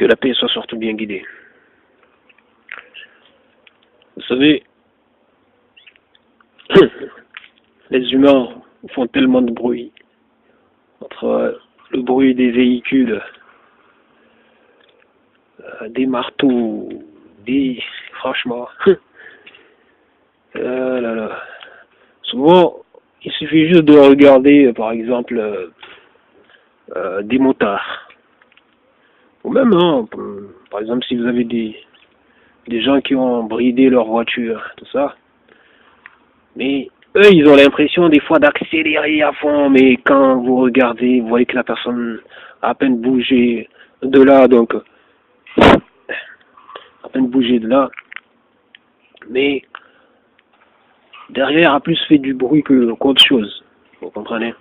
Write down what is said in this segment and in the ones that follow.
Que la paix soit surtout bien guidée. Vous savez, les humains font tellement de bruit entre le bruit des véhicules, des marteaux, des... Franchement, là, là. Souvent, il suffit juste de regarder, par exemple, des motards. Ou même, hein, par exemple, si vous avez des gens qui ont bridé leur voiture, tout ça. Mais eux, ils ont l'impression des fois d'accélérer à fond, mais quand vous regardez, vous voyez que la personne a à peine bougé de là, donc à peine bougé de là, mais derrière a plus fait du bruit que qu'autre chose. Vous comprenez?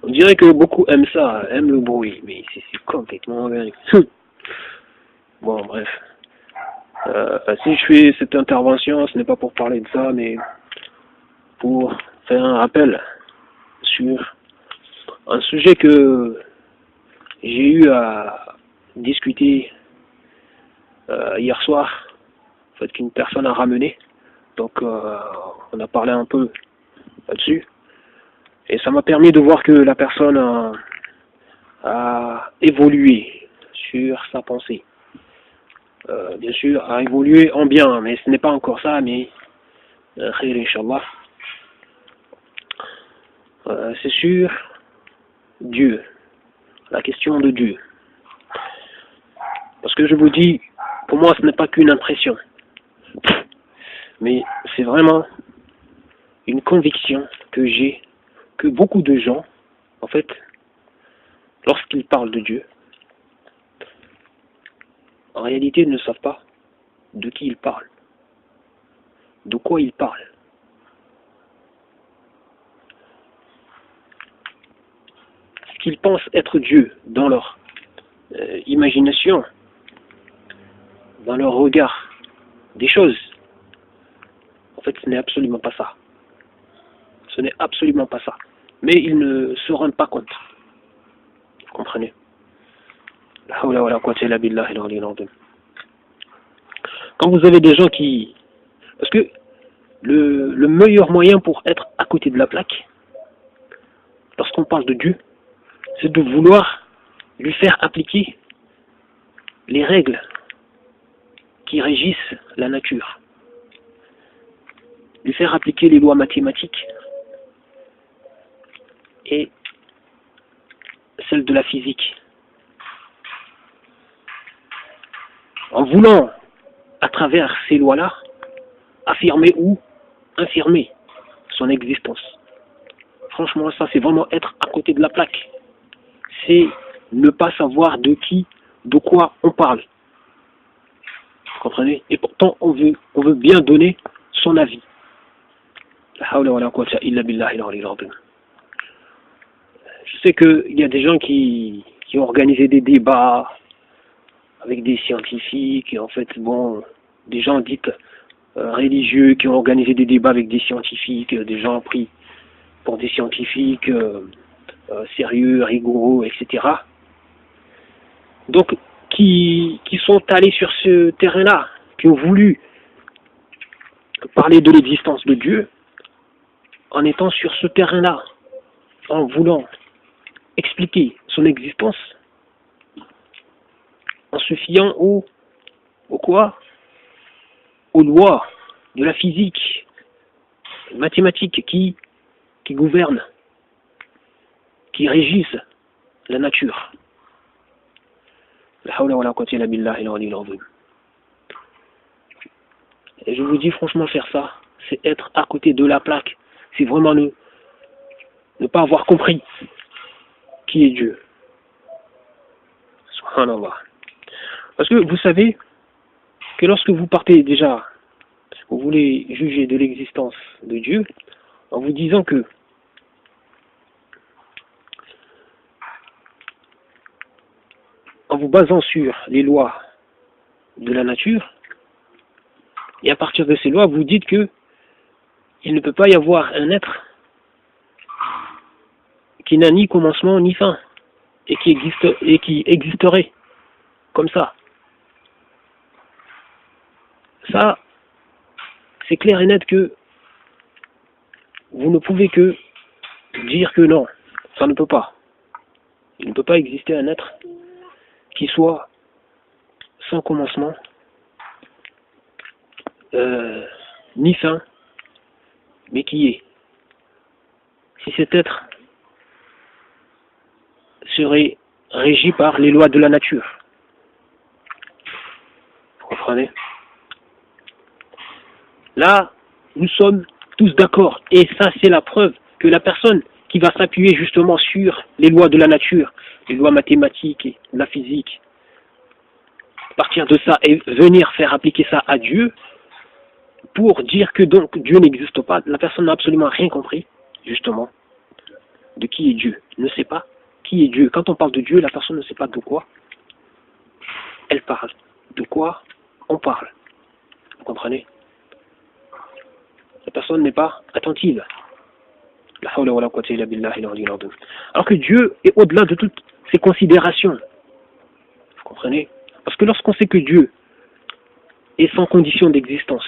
On dirait que beaucoup aiment ça, aiment le bruit, mais c'est complètement dingue. Bon, bref. Si je fais cette intervention, ce n'est pas pour parler de ça, mais pour faire un rappel sur un sujet que j'ai eu à discuter hier soir, en fait, qu'une personne a ramené. Donc, on a parlé un peu là-dessus. Et ça m'a permis de voir que la personne a évolué sur sa pensée. Bien sûr, a évolué en bien, mais ce n'est pas encore ça, mais khayr, Inch'Allah. C'est sur Dieu, la question de Dieu. Parce que je vous dis, pour moi, ce n'est pas qu'une impression, mais c'est vraiment une conviction que j'ai, que beaucoup de gens, en fait, lorsqu'ils parlent de Dieu, en réalité, ils ne savent pas de qui ils parlent, de quoi ils parlent. Ce qu'ils pensent être Dieu dans leur imagination, dans leur regard des choses, en fait, ce n'est absolument pas ça. Ce n'est absolument pas ça. Mais ils ne se rendent pas compte. Vous comprenez? Quand vous avez des gens qui... Parce que le meilleur moyen pour être à côté de la plaque, lorsqu'on parle de Dieu, c'est de vouloir lui faire appliquer les règles qui régissent la nature. Lui faire appliquer les lois mathématiques et celles de la physique. En voulant, à travers ces lois-là, affirmer ou infirmer son existence. Franchement, ça, c'est vraiment être à côté de la plaque. C'est ne pas savoir de qui, de quoi on parle. Vous comprenez? Et pourtant, on veut bien donner son avis. Je sais qu'il y a des gens qui ont organisé des débats avec des scientifiques, et en fait, bon, des gens dits religieux qui ont organisé des débats avec des scientifiques, des gens pris pour des scientifiques sérieux, rigoureux, etc. Donc, qui sont allés sur ce terrain-là, qui ont voulu parler de l'existence de Dieu, en étant sur ce terrain-là, en voulant expliquer son existence, en se fiant au quoi? Aux lois de la physique, mathématiques qui gouvernent, qui régissent la nature. Et je vous dis franchement, faire ça, c'est être à côté de la plaque. C'est vraiment ne pas avoir compris qui est Dieu. Subhanallah. Parce que vous savez que lorsque vous partez déjà, vous voulez juger de l'existence de Dieu, en vous disant que en vous basant sur les lois de la nature, et à partir de ces lois, vous dites que il ne peut pas y avoir un être qui n'a ni commencement ni fin. et qui existerait comme ça. Ça, c'est clair et net que vous ne pouvez que dire que non, ça ne peut pas. Il ne peut pas exister un être qui soit sans commencement, ni fin, mais qui est. Si cet être serait régi par les lois de la nature, vous comprenez? Là, nous sommes tous d'accord, et ça c'est la preuve que la personne qui va s'appuyer justement sur les lois de la nature, les lois mathématiques et la physique, partir de ça et venir faire appliquer ça à Dieu, pour dire que donc Dieu n'existe pas, la personne n'a absolument rien compris, justement, de qui est Dieu. Elle ne sait pas qui est Dieu. Quand on parle de Dieu, la personne ne sait pas de quoi elle parle, de quoi on parle. Vous comprenez? La personne n'est pas attentive. Alors que Dieu est au-delà de toutes ces considérations. Vous comprenez? Parce que lorsqu'on sait que Dieu est sans condition d'existence,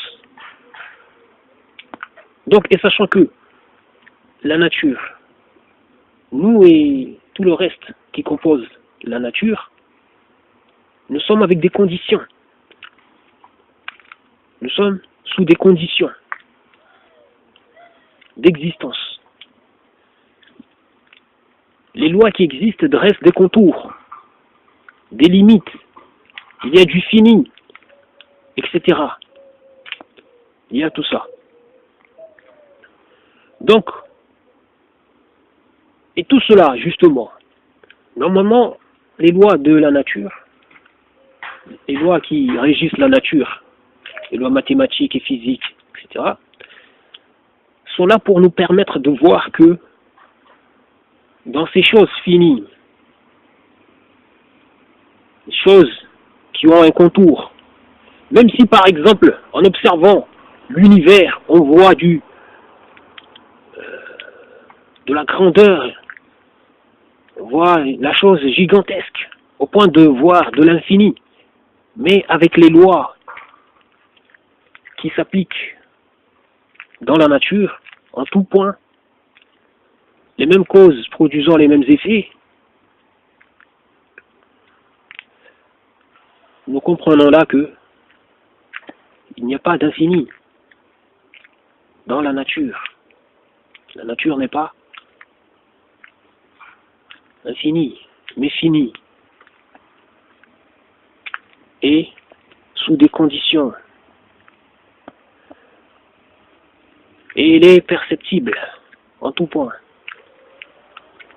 donc, et sachant que la nature, nous et tout le reste qui compose la nature, nous sommes avec des conditions. Nous sommes sous des conditions d'existence. Les lois qui existent dressent des contours, des limites. Il y a du fini, etc. Il y a tout ça. Donc, et tout cela, justement, normalement, les lois de la nature, les lois qui régissent la nature, les lois mathématiques et physiques, etc., sont là pour nous permettre de voir que dans ces choses finies, des choses qui ont un contour, même si par exemple, en observant l'univers, on voit de la grandeur, on voit la chose gigantesque, au point de voir de l'infini, mais avec les lois qui s'appliquent dans la nature, en tout point, les mêmes causes produisant les mêmes effets, nous comprenons là que il n'y a pas d'infini dans la nature. La nature n'est pas infinie, mais finie. Et sous des conditions. Et il est perceptible en tout point.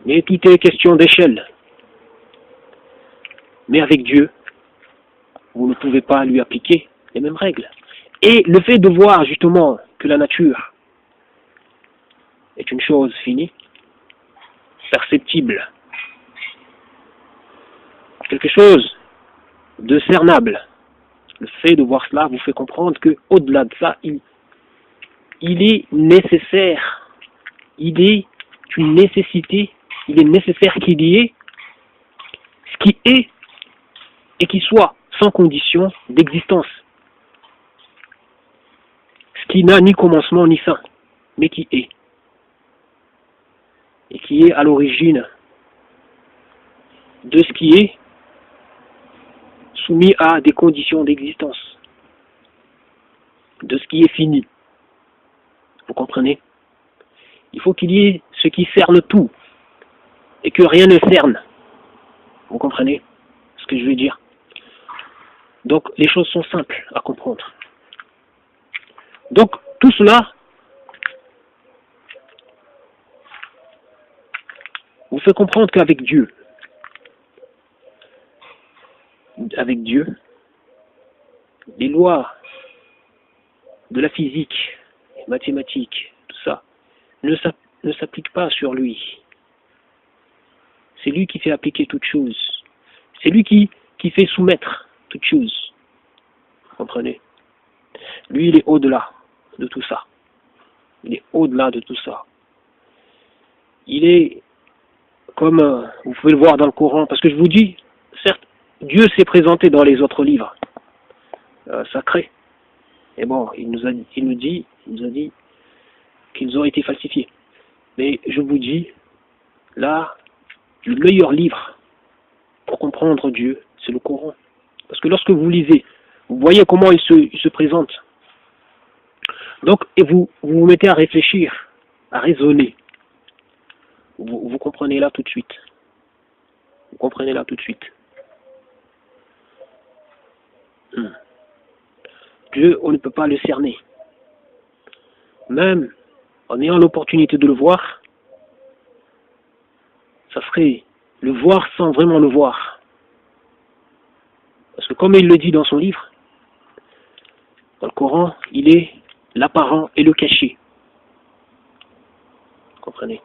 Mais tout est question d'échelle. Mais avec Dieu, vous ne pouvez pas lui appliquer les mêmes règles. Et le fait de voir justement que la nature est une chose finie, perceptible, quelque chose de cernable, le fait de voir cela vous fait comprendre que au-delà de ça, il est nécessaire, il est une nécessité, il est nécessaire qu'il y ait ce qui est et qui soit sans condition d'existence. Ce qui n'a ni commencement ni fin, mais qui est. Et qui est à l'origine de ce qui est soumis à des conditions d'existence. De ce qui est fini. Vous comprenez? Il faut qu'il y ait ce qui cerne tout et que rien ne cerne. Vous comprenez ce que je veux dire? Donc les choses sont simples à comprendre. Donc tout cela vous fait comprendre qu'avec Dieu, les lois de la physique, les mathématiques, tout ça, ne s'appliquent pas sur lui. C'est lui qui fait appliquer toute chose. C'est lui qui fait soumettre toute chose. Vous comprenez? Lui, il est au-delà de tout ça. Il est au-delà de tout ça. Il est comme vous pouvez le voir dans le Coran, parce que je vous dis, certes, Dieu s'est présenté dans les autres livres sacrés. Et bon, il nous a dit qu'ils ont été falsifiés. Mais je vous dis, là, le meilleur livre pour comprendre Dieu, c'est le Coran. Parce que lorsque vous lisez, vous voyez comment il se présente. Donc, et vous vous mettez à réfléchir, à raisonner. Vous comprenez là tout de suite. Vous comprenez là tout de suite. Dieu, on ne peut pas le cerner. Même en ayant l'opportunité de le voir, ça serait le voir sans vraiment le voir. Parce que comme il le dit dans son livre, dans le Coran, il est l'apparent et le caché. Vous comprenez?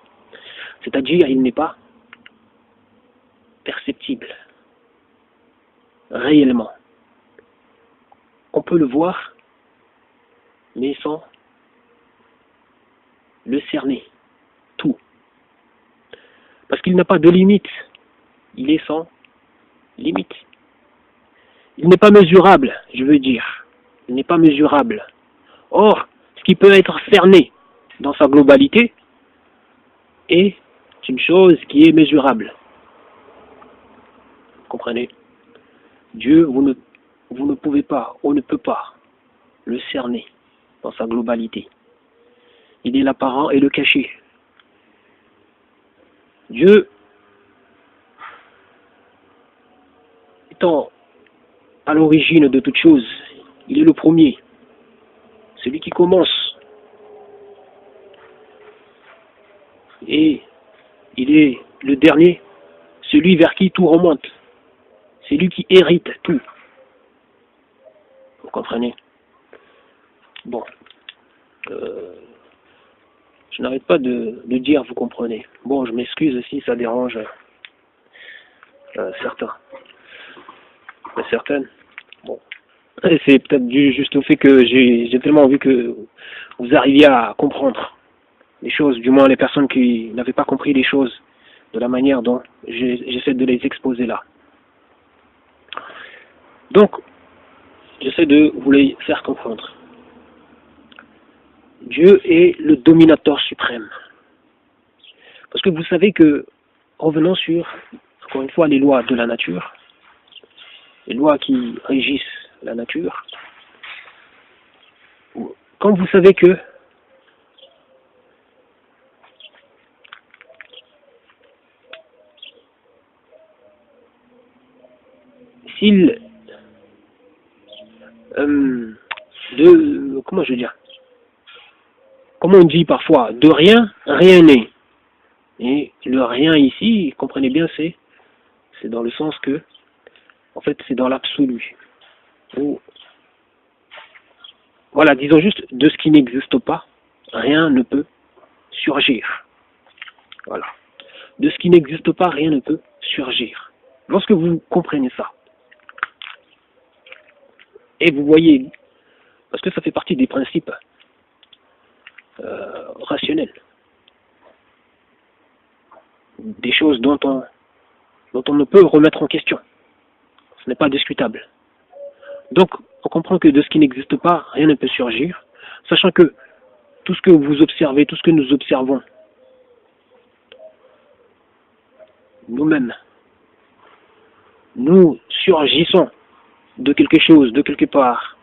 C'est-à-dire, il n'est pas perceptible réellement. On peut le voir, mais sans le cerner, tout. Parce qu'il n'a pas de limite. Il est sans limite. Il n'est pas mesurable, je veux dire. Il n'est pas mesurable. Or, ce qui peut être cerné dans sa globalité est une chose qui est mesurable. Vous comprenez? Dieu, vous ne pouvez pas, on ne peut pas le cerner dans sa globalité. Il est l'apparent et le caché. Dieu, étant à l'origine de toute chose, il est le premier, celui qui commence. Et il est le dernier, celui vers qui tout remonte. C'est lui qui hérite tout. Vous comprenez? Bon. Je n'arrête pas de dire, vous comprenez. Bon, je m'excuse si ça dérange certains. Mais certaines. Bon. Et c'est peut-être dû juste au fait que j'ai tellement envie que vous arriviez à comprendre les choses, du moins les personnes qui n'avaient pas compris les choses de la manière dont j'essaie de les exposer là. Donc, j'essaie de vous les faire comprendre. Dieu est le dominateur suprême. Parce que vous savez que, revenons sur, encore une fois, les lois de la nature, les lois qui régissent la nature, quand vous savez que s'il comment je veux dire, comme on dit parfois, de rien, rien n'est. Et le rien ici, comprenez bien, c'est dans le sens que, en fait, c'est dans l'absolu. Voilà, disons juste, de ce qui n'existe pas, rien ne peut surgir. Voilà. De ce qui n'existe pas, rien ne peut surgir. Lorsque vous comprenez ça, et vous voyez, parce que ça fait partie des principes rationnels, des choses dont on ne peut remettre en question. Ce n'est pas discutable. Donc, on comprend que de ce qui n'existe pas, rien ne peut surgir, sachant que tout ce que vous observez, tout ce que nous observons, nous-mêmes, nous surgissons de quelque chose, de quelque part.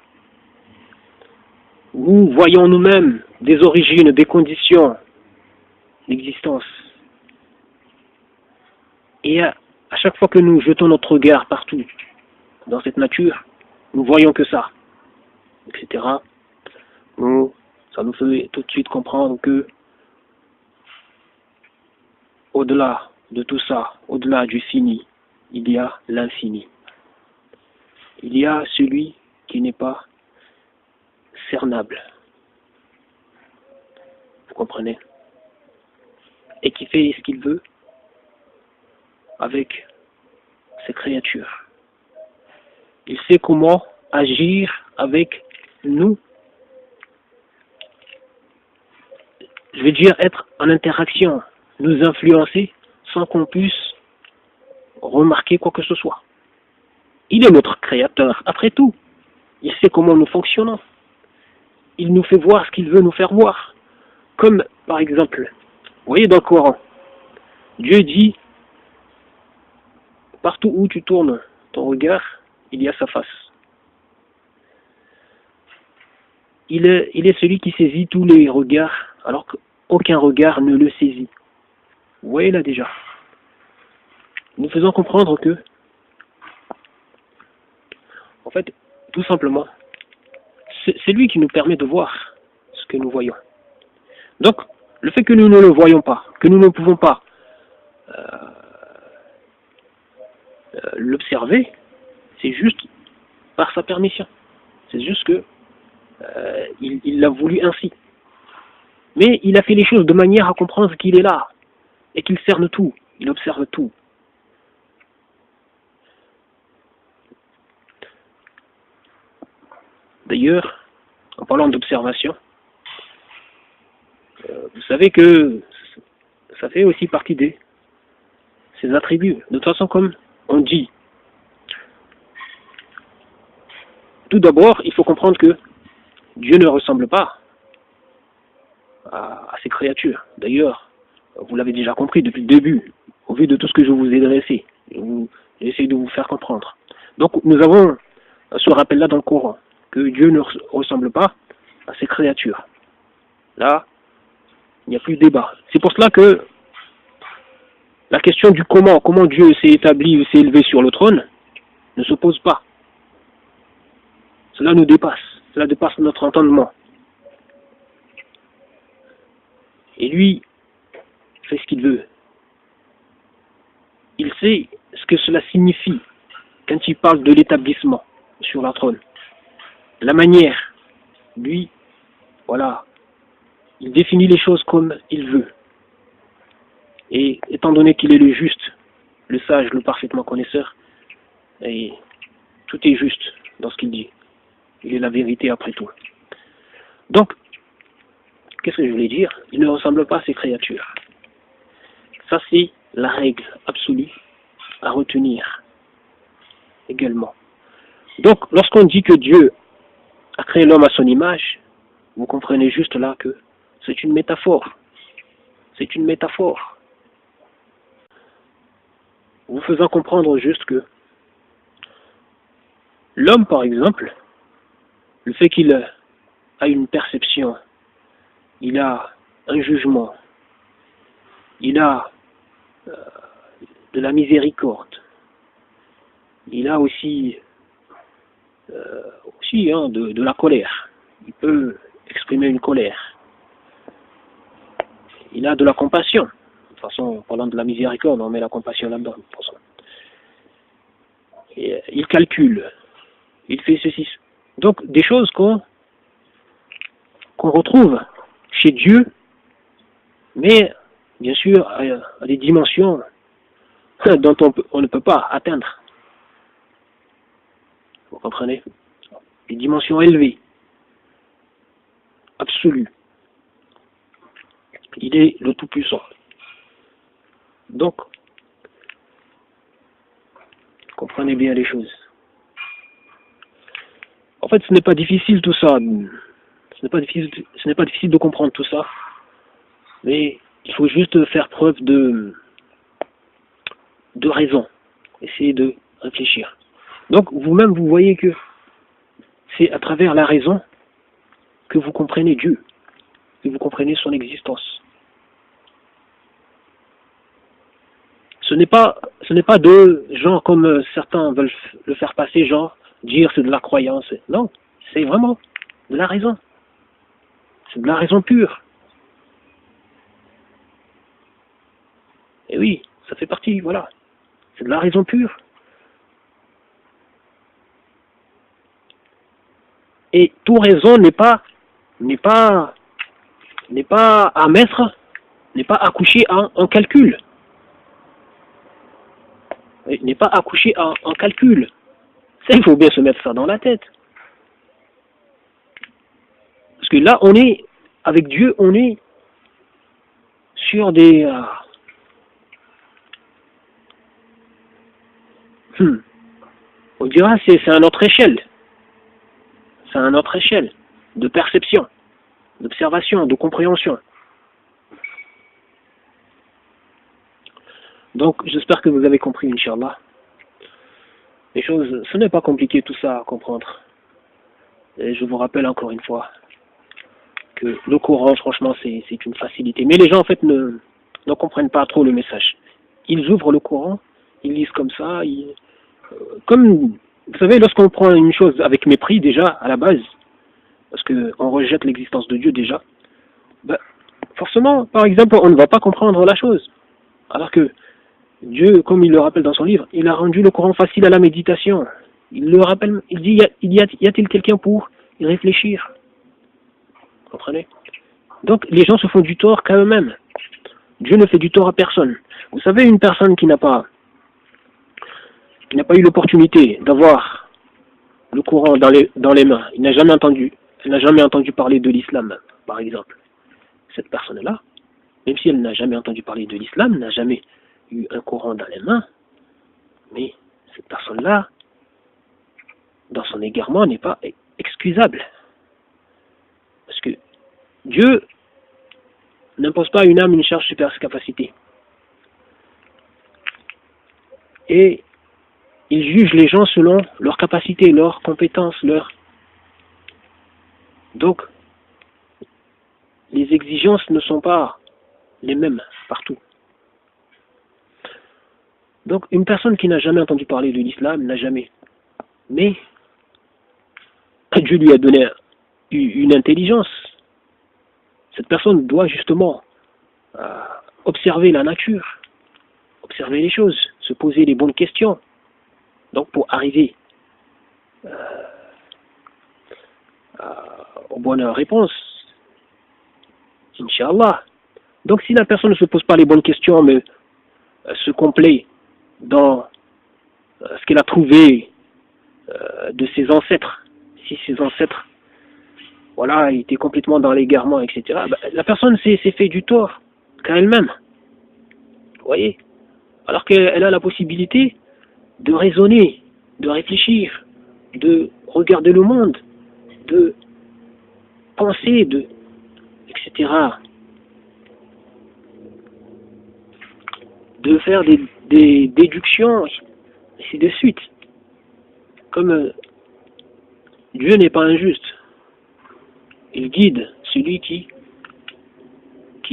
Nous voyons nous-mêmes des origines, des conditions d'existence. Et à chaque fois que nous jetons notre regard partout dans cette nature, nous voyons que ça, etc. Ça nous fait tout de suite comprendre que au-delà de tout ça, au-delà du fini, il y a l'infini. Il y a celui qui n'est pas cernable. Vous comprenez? Et qui fait ce qu'il veut avec ses créatures. Il sait comment agir avec nous. Je veux dire être en interaction, nous influencer sans qu'on puisse remarquer quoi que ce soit. Il est notre créateur, après tout. Il sait comment nous fonctionnons. Il nous fait voir ce qu'il veut nous faire voir. Comme, par exemple, vous voyez dans le Coran, Dieu dit, partout où tu tournes ton regard, il y a sa face. Il est celui qui saisit tous les regards, alors qu'aucun regard ne le saisit. Vous voyez là déjà. Nous faisons comprendre que, en fait, tout simplement, c'est lui qui nous permet de voir ce que nous voyons. Donc, le fait que nous ne le voyons pas, que nous ne pouvons pas l'observer, c'est juste par sa permission. C'est juste que il l'a voulu ainsi. Mais il a fait les choses de manière à comprendre qu'il est là et qu'il cerne tout, il observe tout. D'ailleurs, en parlant d'observation, vous savez que ça fait aussi partie de ses attributs. De toute façon, comme on dit, tout d'abord, il faut comprendre que Dieu ne ressemble pas à ses créatures. D'ailleurs, vous l'avez déjà compris depuis le début, au vu de tout ce que je vous ai dressé. J'essaie de vous faire comprendre. Donc, nous avons ce rappel-là dans le Coran, que Dieu ne ressemble pas à ses créatures. Là, il n'y a plus de débat. C'est pour cela que la question du comment Dieu s'est établi ou s'est élevé sur le trône, ne se pose pas. Cela nous dépasse. Cela dépasse notre entendement. Et lui fait ce qu'il veut. Il sait ce que cela signifie quand il parle de l'établissement sur la trône. La manière, lui, voilà, il définit les choses comme il veut. Et étant donné qu'il est le juste, le sage, le parfaitement connaisseur, et tout est juste dans ce qu'il dit. Il est la vérité après tout. Donc, qu'est-ce que je voulais dire? Il ne ressemble pas à ses créatures. Ça, c'est la règle absolue à retenir également. Donc, lorsqu'on dit que Dieu a créé l'homme à son image, vous comprenez juste là que c'est une métaphore. C'est une métaphore. Vous faisant comprendre juste que l'homme, par exemple, le fait qu'il a une perception, il a un jugement, il a de la miséricorde, il a aussi, de la colère. Il peut exprimer une colère. Il a de la compassion. De toute façon, en parlant de la miséricorde, on met la compassion là-dedans. De toute façon. Et, il calcule. Il fait ceci. Donc, des choses qu'on retrouve chez Dieu, mais bien sûr à des dimensions dont on ne peut pas atteindre. Vous comprenez? Des dimensions élevées, absolues. Il est le Tout-Puissant. Donc, comprenez bien les choses. En fait, ce n'est pas difficile tout ça. Ce n'est pas difficile de comprendre tout ça. Mais il faut juste faire preuve de raison. Essayer de réfléchir. Donc, vous-même, vous voyez que c'est à travers la raison que vous comprenez Dieu, que vous comprenez son existence. Ce n'est pas de gens comme certains veulent le faire passer, genre dire c'est de la croyance. Non, c'est vraiment de la raison. C'est de la raison pure. Et oui, ça fait partie, voilà. C'est de la raison pure. Et toute raison n'est pas à mettre, n'est pas à coucher en calcul. N'est pas à coucher en calcul. Ça, il faut bien se mettre ça dans la tête. Parce que là, avec Dieu, on est sur des On dira c'est à notre échelle. C'est à notre échelle de perception, d'observation, de compréhension. Donc, j'espère que vous avez compris, Inch'Allah. Les choses, ce n'est pas compliqué tout ça à comprendre. Et je vous rappelle encore une fois que le Coran, franchement, c'est une facilité. Mais les gens, en fait, ne comprennent pas trop le message. Ils ouvrent le Coran, ils lisent comme ça. Comme, vous savez, lorsqu'on prend une chose avec mépris, déjà, à la base, parce qu'on rejette l'existence de Dieu déjà, ben, forcément, par exemple, on ne va pas comprendre la chose. Alors que Dieu, comme il le rappelle dans son livre, il a rendu le Coran facile à la méditation. Il le rappelle, il dit, y a-t-il quelqu'un pour y réfléchir? Vous comprenez? Donc, les gens se font du tort qu'à eux-mêmes. Dieu ne fait du tort à personne. Vous savez, une personne qui n'a pas eu l'opportunité d'avoir le Coran dans les mains, elle n'a jamais entendu parler de l'islam, par exemple. Cette personne-là, même si elle n'a jamais entendu parler de l'islam, n'a jamais eu un Coran dans les mains, mais cette personne-là, dans son égarement, n'est pas excusable. Parce que Dieu n'impose pas à une âme une charge supérieure à ses capacités. Et il juge les gens selon leurs capacités, leurs compétences, Donc, les exigences ne sont pas les mêmes partout. Donc, une personne qui n'a jamais entendu parler de l'islam, n'a jamais. Mais, Dieu lui a donné une intelligence. Cette personne doit justement observer la nature, observer les choses, se poser les bonnes questions. Donc, pour arriver aux bonnes réponses, Inch'Allah. Donc, si la personne ne se pose pas les bonnes questions, mais se complaît dans ce qu'elle a trouvé de ses ancêtres, si ses ancêtres voilà, étaient complètement dans l'égarement, etc., la personne s'est fait du tort qu'à elle-même. Vous voyez? Alors qu'elle a la possibilité de raisonner, de réfléchir, de regarder le monde, de penser, etc. De faire des déductions, ainsi de suite. Comme Dieu n'est pas injuste. Il guide celui qui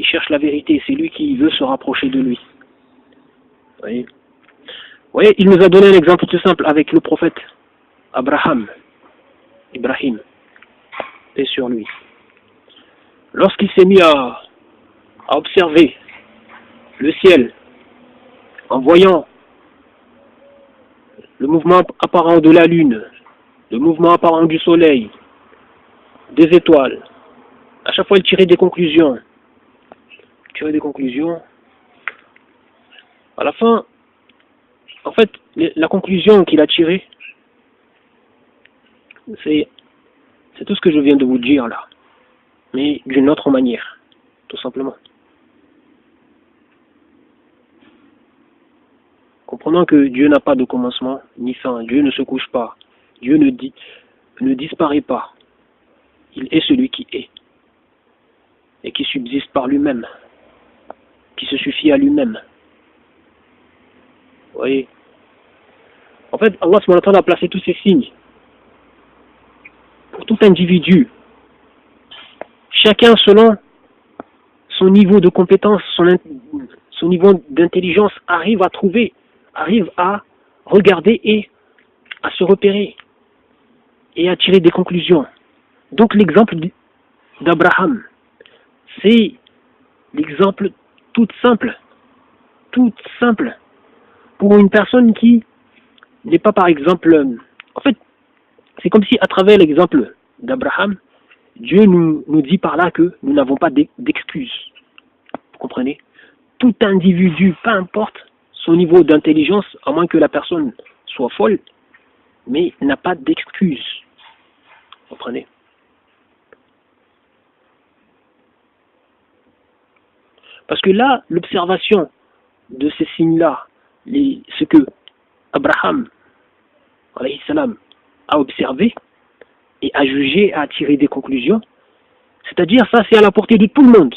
cherche la vérité, c'est lui qui veut se rapprocher de lui. Vous voyez, il nous a donné un exemple tout simple avec le prophète Ibrahim, paix sur lui. Lorsqu'il s'est mis à observer le ciel, en voyant le mouvement apparent de la lune, le mouvement apparent du soleil, des étoiles, à chaque fois il tirait des conclusions. À la fin, en fait, la conclusion qu'il a tirée, c'est tout ce que je viens de vous dire là, mais d'une autre manière, tout simplement. Comprenant que Dieu n'a pas de commencement ni fin, Dieu ne se couche pas, Dieu ne disparaît pas. Il est celui qui est et qui subsiste par lui-même, qui se suffit à lui-même. Vous voyez? En fait, Allah a placé tous ces signes pour tout individu, chacun selon son niveau de compétence, son niveau d'intelligence, arrive à regarder et à se repérer et à tirer des conclusions. Donc l'exemple d'Abraham, c'est l'exemple tout simple pour une personne qui n'est pas par exemple... En fait, c'est comme si à travers l'exemple d'Abraham, Dieu nous dit par là que nous n'avons pas d'excuses. Vous comprenez? Tout individu, peu importe son niveau d'intelligence, à moins que la personne soit folle, mais n'a pas d'excuses. Vous comprenez? Parce que là, l'observation de ces signes-là, ce que Abraham Abraham, alayhi salam, a observé et a jugé, a tiré des conclusions. C'est-à-dire, ça, c'est à la portée de tout le monde.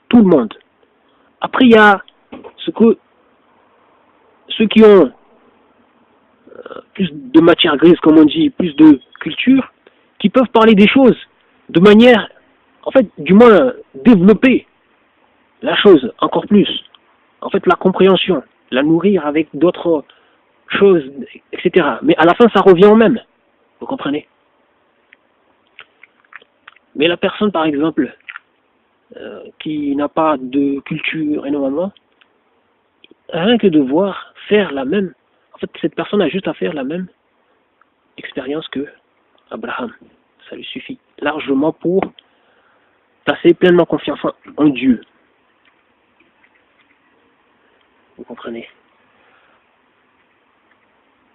Tout le monde. Après, il y a ceux qui ont plus de matière grise, comme on dit, plus de culture, qui peuvent parler des choses de manière, en fait, du moins, développer la chose encore plus. En fait, la compréhension, la nourrir avec d'autres choses, etc. Mais à la fin, ça revient au même. Vous comprenez? Mais la personne, par exemple, qui n'a pas de culture énormément, rien que de voir faire la même, en fait, cette personne a juste à faire la même expérience que Abraham. Ça lui suffit largement pour placer pleinement confiance en Dieu. Vous comprenez?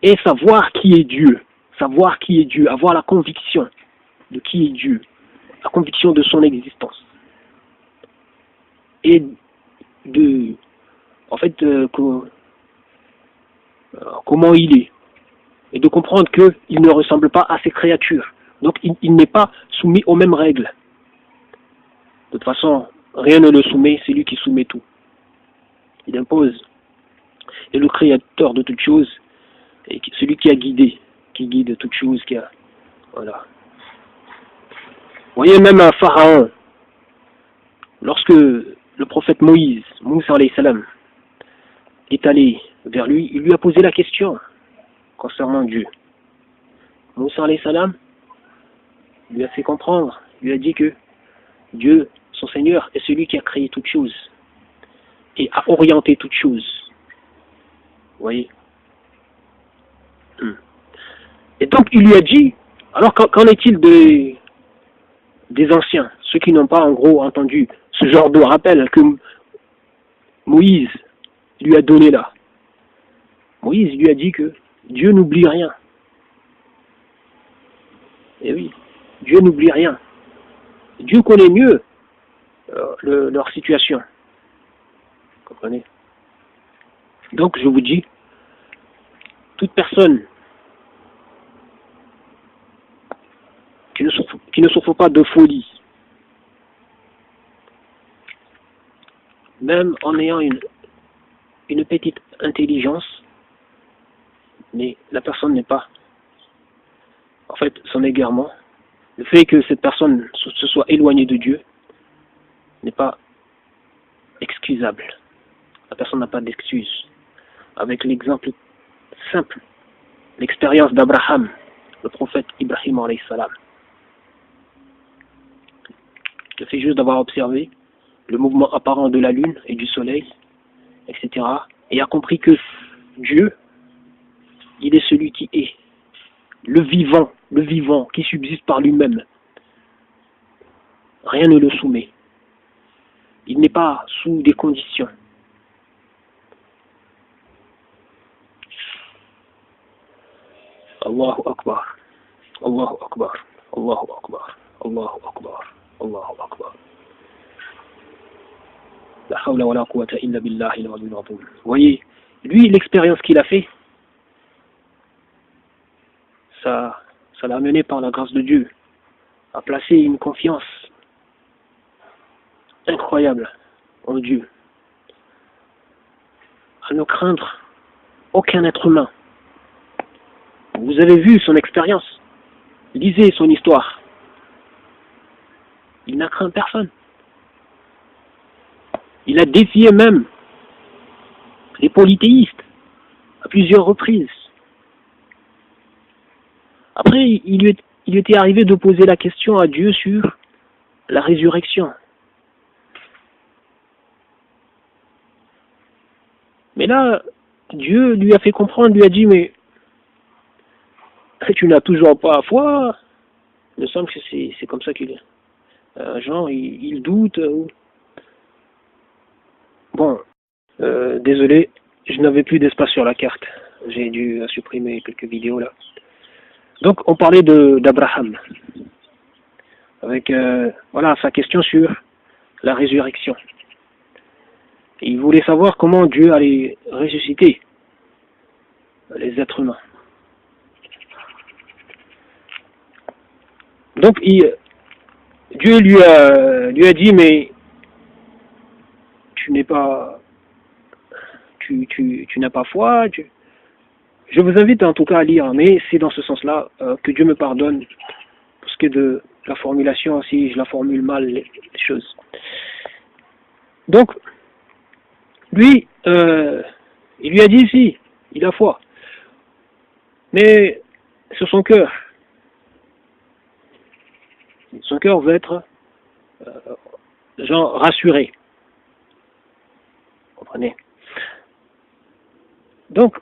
Et savoir qui est Dieu. Savoir qui est Dieu. Avoir la conviction de qui est Dieu. La conviction de son existence. Et de, en fait, comment il est. Et de comprendre qu'il ne ressemble pas à ses créatures. Donc il n'est pas soumis aux mêmes règles. De toute façon, rien ne le soumet, c'est lui qui soumet tout. Il impose. Et le créateur de toutes choses, et celui qui a guidé, qui guide toutes choses, qui a... Voilà. Vous voyez, même un pharaon, lorsque le prophète Moïse, Moussa alayhi salam, est allé vers lui, il lui a posé la question concernant Dieu. Moussa alayhi salam lui a fait comprendre, lui a dit que Dieu, son Seigneur, est celui qui a créé toutes choses et a orienté toutes choses. Vous voyez? Et donc il lui a dit, alors qu'en est-il des anciens, ceux qui n'ont pas en gros entendu ce genre de rappel que Moïse lui a donné là? Moïse lui a dit que Dieu n'oublie rien. Et oui, Dieu n'oublie rien. Dieu connaît mieux leur situation. Vous comprenez? Donc je vous dis, toute personne qui ne souffre pas de folie, même en ayant une petite intelligence, mais la personne n'est pas, en fait, son égarement, le fait que cette personne se soit éloignée de Dieu n'est pas excusable. La personne n'a pas d'excuse. Avec l'exemple simple, l'expérience d'Abraham, le prophète Ibrahim alayhi salam. Le fait juste d'avoir observé le mouvement apparent de la lune et du soleil, etc. Et a compris que Dieu, il est celui qui est le vivant qui subsiste par lui-même. Rien ne le soumet. Il n'est pas sous des conditions. Allahu Akbar, Allahu Akbar, Allahu Akbar, Allahu Akbar, Allahu Akbar. La hawla wa la quwwata illa billahi al-aliyyil azim. Vous voyez, lui, l'expérience qu'il a fait, ça l'a amené par la grâce de Dieu à placer une confiance incroyable en Dieu, à ne craindre aucun être humain. Vous avez vu son expérience, lisez son histoire. Il n'a craint personne. Il a défié même les polythéistes à plusieurs reprises. Après, il lui était arrivé de poser la question à Dieu sur la résurrection. Mais là, Dieu lui a fait comprendre, lui a dit, mais tu n'as toujours pas foi. Il me semble que c'est comme ça qu'il est. Genre, il doute. Bon, désolé, je n'avais plus d'espace sur la carte. J'ai dû supprimer quelques vidéos là. Donc, on parlait d'Abraham. Avec, voilà, sa question sur la résurrection. Et il voulait savoir comment Dieu allait ressusciter les êtres humains. Donc Dieu lui a dit, mais tu n'es pas, tu n'as pas foi. Je vous invite en tout cas à lire, mais c'est dans ce sens-là que Dieu me pardonne, parce que de la formulation, si je la formule mal, les choses. Donc, lui, il lui a dit, si, il a foi, mais sur son cœur veut être genre rassuré. Vous comprenez? Donc,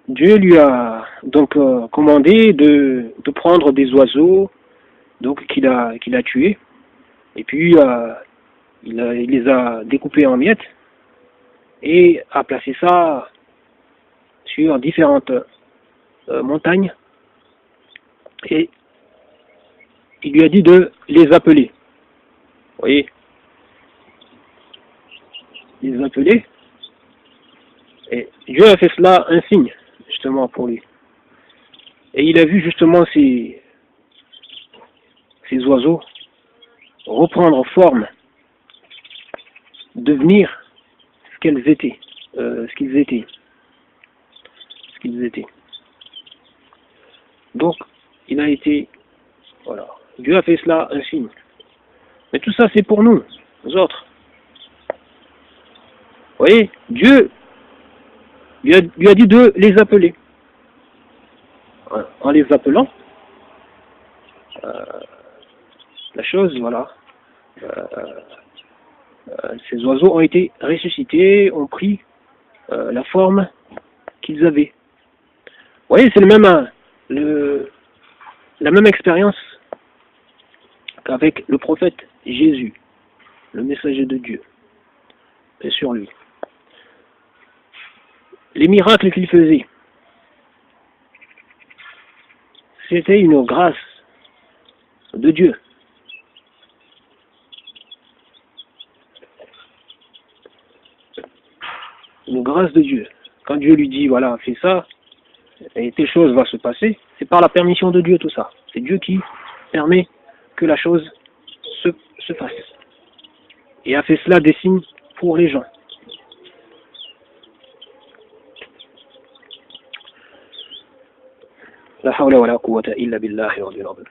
Dieu lui a donc commandé de prendre des oiseaux donc qu'il a tués, et puis il les a découpés en miettes et a placé ça sur différentes montagnes, et il lui a dit de les appeler. Vous voyez, les appeler, et Dieu a fait cela un signe justement pour lui. Et il a vu justement ces oiseaux reprendre forme, devenir ce qu'ils étaient, Donc, il a été, voilà, Dieu a fait cela un signe. Mais tout ça, c'est pour nous, nous autres. Vous voyez, Dieu lui a dit de les appeler. En les appelant, la chose, voilà, ces oiseaux ont été ressuscités, ont pris la forme qu'ils avaient. Vous voyez, c'est la même expérience qu'avec le prophète Jésus, le messager de Dieu, et sur lui. Les miracles qu'il faisait, c'était une grâce de Dieu. Une grâce de Dieu. Quand Dieu lui dit, voilà, fais ça, et telle chose va se passer, c'est par la permission de Dieu tout ça. C'est Dieu qui permet que la chose se fasse. Et a fait cela des signes pour les gens. La hawla wa la quwwata illa billahi wa al-azim.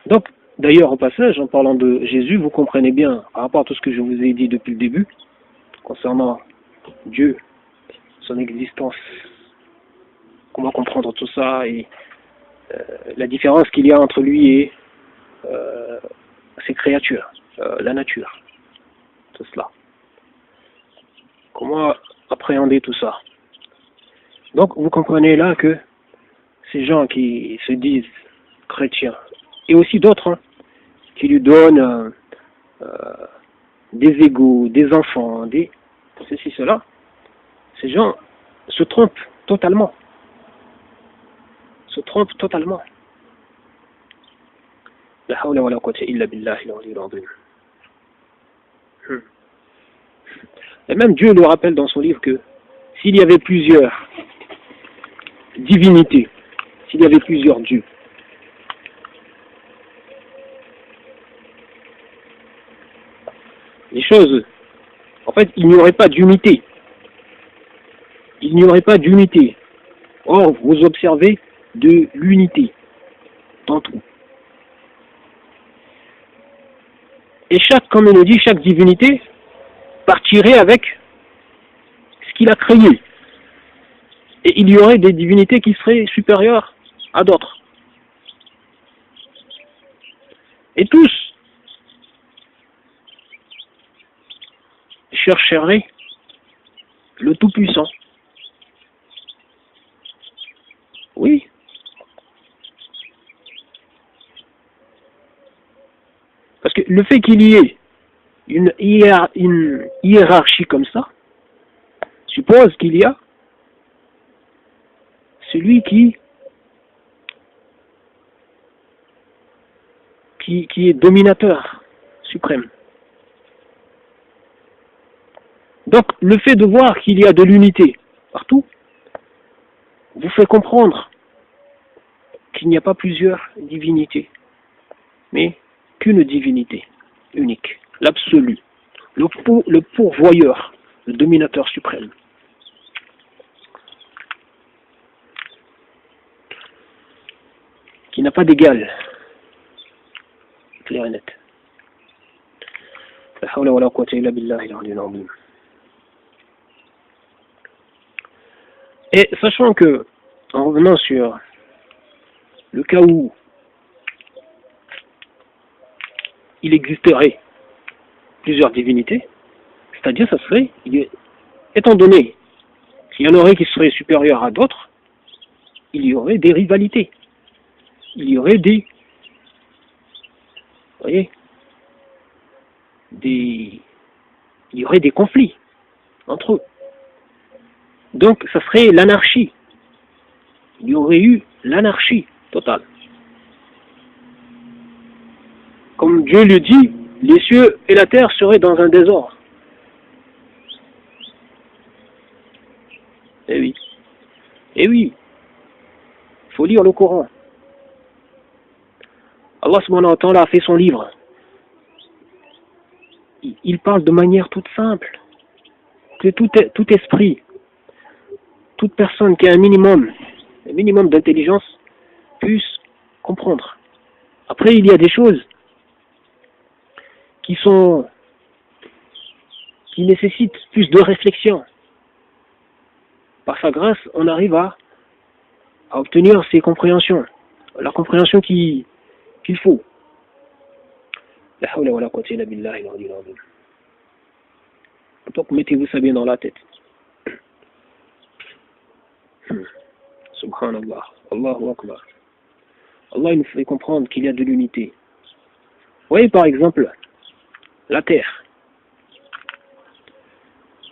Donc, d'ailleurs, au passage, en parlant de Jésus, vous comprenez bien, par rapport à tout ce que je vous ai dit depuis le début, concernant Dieu, son existence, comment comprendre tout ça, et la différence qu'il y a entre lui et ses créatures, la nature, tout cela. Comment appréhender tout ça? Donc, vous comprenez là que ces gens qui se disent chrétiens, et aussi d'autres qui lui donnent des égaux, des enfants, des ceci, cela, ces gens se trompent totalement. La hawla wa la quwwata illa billahi al-aliyyil azim. Et même Dieu le rappelle dans son livre que s'il y avait plusieurs divinités, s'il y avait plusieurs dieux, les choses, en fait, il n'y aurait pas d'unité. Or, vous observez de l'unité dans tout. Et comme il le dit, chaque divinité partirait avec ce qu'il a créé. Et il y aurait des divinités qui seraient supérieures à d'autres. Et tous chercheraient le Tout-Puissant. Oui. Parce que le fait qu'il y ait une hiérarchie comme ça suppose qu'il y a celui qui est dominateur suprême. Donc, le fait de voir qu'il y a de l'unité partout, vous fait comprendre qu'il n'y a pas plusieurs divinités, mais qu'une divinité unique, l'absolu, le pourvoyeur, le dominateur suprême. Qui n'a pas d'égal. Clair et net. Et sachant que, en revenant sur le cas où il existerait plusieurs divinités, c'est-à-dire ça serait, étant donné qu'il y en aurait qui seraient supérieurs à d'autres, il y aurait des rivalités, il y aurait des, vous voyez, il y aurait des conflits entre eux. Donc ça serait l'anarchie. Il y aurait eu l'anarchie totale. Comme Dieu le dit, les cieux et la terre seraient dans un désordre. Eh oui. Eh oui. Il faut lire le Coran. Allah subhanahu wa ta'ala a fait son livre. Il parle de manière toute simple. Que tout esprit, toute personne qui a un minimum d'intelligence puisse comprendre. Après, il y a des choses qui nécessitent plus de réflexion. Par sa grâce, on arrive à obtenir ces compréhensions, la compréhension qu'il faut. La hawla wa la quwwata illa billahi al-'aliyyil 'azim. Donc mettez-vous ça bien dans la tête. Subhanallah, Allahu Akbar. Allah il nous fait comprendre qu'il y a de l'unité. Vous voyez par exemple la terre,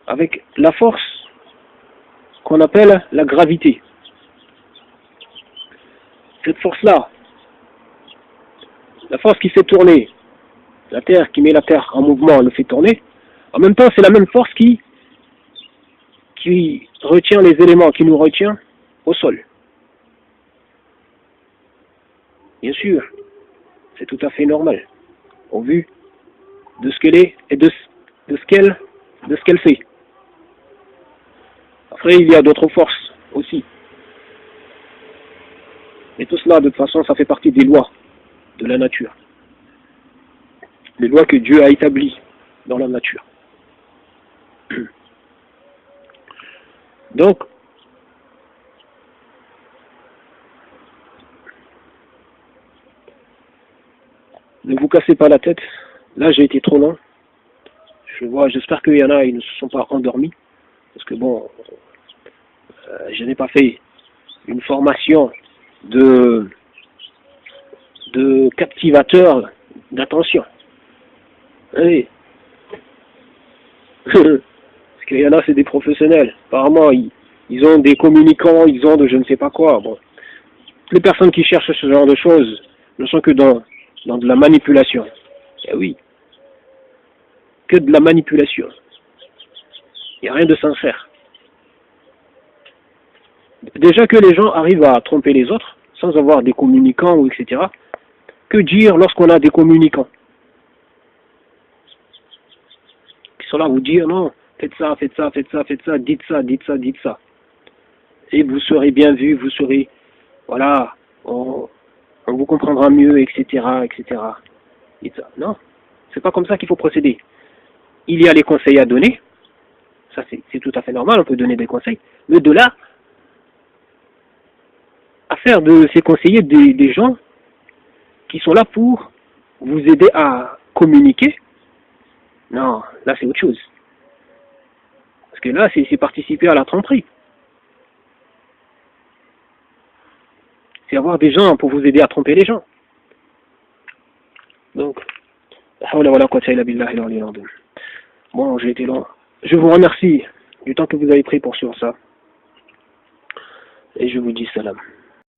avec la force qu'on appelle la gravité. Cette force-là, la force qui fait tourner la terre, qui met la terre en mouvement, le fait tourner, en même temps c'est la même force qui retient les éléments, qui nous retient au sol. Bien sûr, c'est tout à fait normal, au vu de ce qu'elle est et de ce qu'elle fait. Après, il y a d'autres forces aussi. Et tout cela, de toute façon, ça fait partie des lois de la nature. Les lois que Dieu a établies dans la nature. Donc, ne vous cassez pas la tête. Là, j'ai été trop long. J'espère qu'il y en a, ils ne se sont pas endormis. Parce que bon, je n'ai pas fait une formation de captivateur d'attention. Oui. Parce qu'il y en a, c'est des professionnels. Apparemment, ils ont des communicants, ils ont de je ne sais pas quoi. Bon. Les personnes qui cherchent ce genre de choses ne sont que dans de la manipulation. Eh oui. Que de la manipulation. Il n'y a rien de sincère. Déjà que les gens arrivent à tromper les autres, sans avoir des communicants ou etc. Que dire lorsqu'on a des communicants qui sont là à vous dire non, faites ça, faites ça, faites ça, faites ça, dites ça, dites ça, dites ça. Et vous serez bien vu, vous serez, voilà, on vous comprendra mieux, etc., etc. Dites ça. Non, c'est pas comme ça qu'il faut procéder. Il y a les conseils à donner, ça c'est tout à fait normal, on peut donner des conseils, mais de là à faire de ces conseillers des gens qui sont là pour vous aider à communiquer, non, là c'est autre chose. Parce que là c'est participer à la tromperie. C'est avoir des gens pour vous aider à tromper les gens. Donc, bon, j'ai été long. Je vous remercie du temps que vous avez pris pour sur ça. Et je vous dis salam.